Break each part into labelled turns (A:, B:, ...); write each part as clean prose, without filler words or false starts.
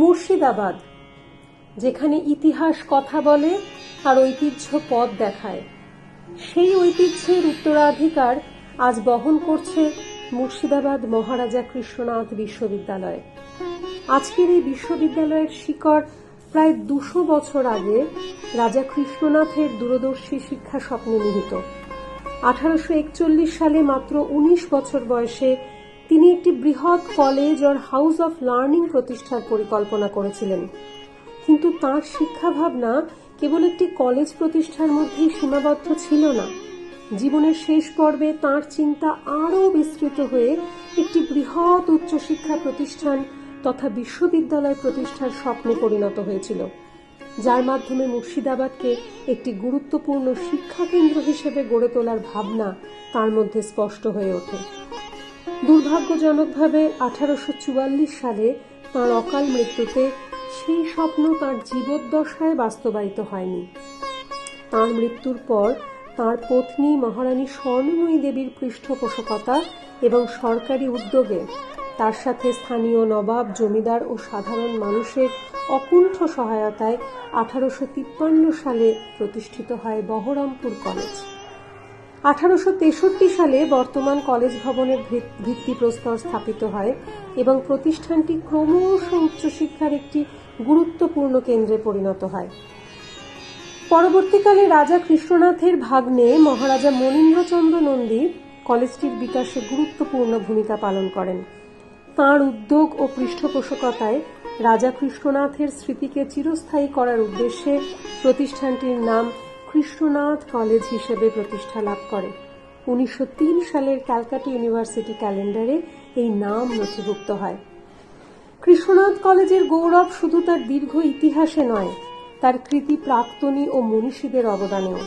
A: মুর্শিদাবাদ, যেখানে ইতিহাস কথা বলে আর ঐতিহ্য পথ দেখায়, সেই ঐতিহ্যের উত্তরাধিকার আজ বহন করছে মুর্শিদাবাদ মহারাজা কৃষ্ণনাথ বিশ্ববিদ্যালয়। আজকের এই বিশ্ববিদ্যালয়ের শিকড় প্রায় 200 বছর আগে রাজা কৃষ্ণনাথের দূরদর্শী শিক্ষা স্বপ্নে নিহিত। 1841 সালে মাত্র 19 বছর বয়সে তিনি একটি বৃহৎ college or house of learning প্রতিষ্ঠার পরিকল্পনা করেছিলেন। কিন্তু তাঁর শিক্ষা ভাবনা কেবল একটি কলেজ প্রতিষ্ঠার মধ্যেই সীমাবদ্ধ ছিল না। জীবনের শেষ পর্বে তাঁর চিন্তা আরও বিস্তৃত হয়ে একটি বৃহৎ উচ্চশিক্ষা প্রতিষ্ঠান তথা বিশ্ববিদ্যালয় প্রতিষ্ঠার স্বপ্নে পরিণত হয়েছিল, যার মাধ্যমে মুর্শিদাবাদকে একটি গুরুত্বপূর্ণ শিক্ষা কেন্দ্র হিসেবে গড়ে তোলার ভাবনা তার মধ্যে স্পষ্ট হয়ে ওঠে। দুর্ভাগ্যজনকভাবে 1844 সালে তাঁর অকাল মৃত্যুতে সেই স্বপ্ন তাঁর জীবদ্দশায় বাস্তবায়িত হয়নি। তাঁর মৃত্যুর পর তাঁর পত্নী মহারানী স্বর্ণময়ী দেবীর পৃষ্ঠপোষকতা এবং সরকারি উদ্যোগে, তার সাথে স্থানীয় নবাব, জমিদার ও সাধারণ মানুষের অকুণ্ঠ সহায়তায় 1853 সালে প্রতিষ্ঠিত হয় বহরমপুর কলেজ। 1863 সালে বর্তমান কলেজ ভবনের ভিত্তিপ্রস্তর স্থাপিত হয় এবং প্রতিষ্ঠানটি ক্রমশ উচ্চশিক্ষার একটি গুরুত্বপূর্ণ কেন্দ্রে পরিণত হয়। পরবর্তীকালে রাজা কৃষ্ণনাথের ভাগ্নে মহারাজা মনীন্দ্রচন্দ্র নন্দী কলেজটির বিকাশে গুরুত্বপূর্ণ ভূমিকা পালন করেন। তাঁর উদ্যোগ ও পৃষ্ঠপোষকতায় রাজা কৃষ্ণনাথের স্মৃতিকে চিরস্থায়ী করার উদ্দেশ্যে প্রতিষ্ঠানটির নাম কৃষ্ণনাথ কলেজ হিসেবে প্রতিষ্ঠা লাভ করে। 1903 সালের ক্যালকাটা ইউনিভার্সিটি ক্যালেন্ডারে এই নাম নথিভুক্ত হয়। কৃষ্ণনাথ কলেজের গৌরব শুধু তার দীর্ঘ ইতিহাসে নয়, তার কৃতি প্রাক্তনী ও মনীষীদের অবদানেও।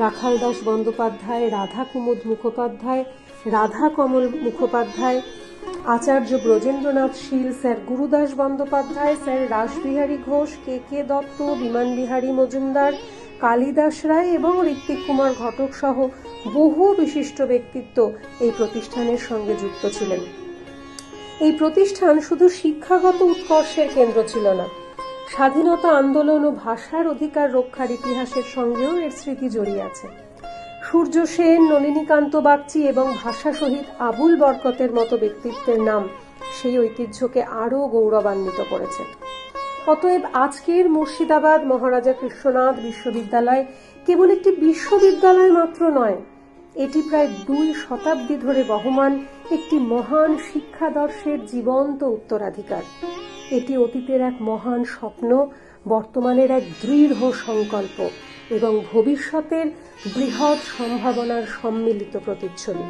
A: রাখাল দাস বন্দ্যোপাধ্যায়, রাধা কুমুদ মুখোপাধ্যায়, রাধা কমল মুখোপাধ্যায়, আচার্য ব্রজেন্দ্রনাথ শীল, স্যার গুরুদাস বন্দ্যোপাধ্যায়, স্যার রাসবিহারী ঘোষ, কে দত্ত, বিমান বিহারী মজুমদার, কালিদাস রায় এবং ঋত্বিক কুমার ঘটক সহ বহু বিশিষ্ট ব্যক্তিত্ব এই প্রতিষ্ঠানের সঙ্গে যুক্ত ছিলেন। এই প্রতিষ্ঠান শুধু শিক্ষাগত উৎকর্ষের কেন্দ্র ছিল না, স্বাধীনতা আন্দোলন ও ভাষার অধিকার রক্ষার ইতিহাসের সঙ্গেও এর স্মৃতি জড়িয়ে আছে। সূর্য সেন, নলিনীকান্ত বাগচি এবং ভাষা শহীদ আবুল বরকতের মতো ব্যক্তিত্বের নাম সেই ঐতিহ্যকে আরও গৌরবান্বিত করেছে। অতএব আজকের মুর্শিদাবাদ মহারাজা কৃষ্ণনাথ বিশ্ববিদ্যালয় কেবল একটি বিশ্ববিদ্যালয় মাত্র নয়, এটি প্রায় 2 শতাব্দী ধরে বহমান একটি মহান শিক্ষাদর্শের জীবন্ত উত্তরাধিকার। এটি অতীতের এক মহান স্বপ্ন, বর্তমানের এক দৃঢ় সংকল্প এবং ভবিষ্যতের বৃহৎ সম্ভাবনার সম্মিলিত প্রতিচ্ছবি।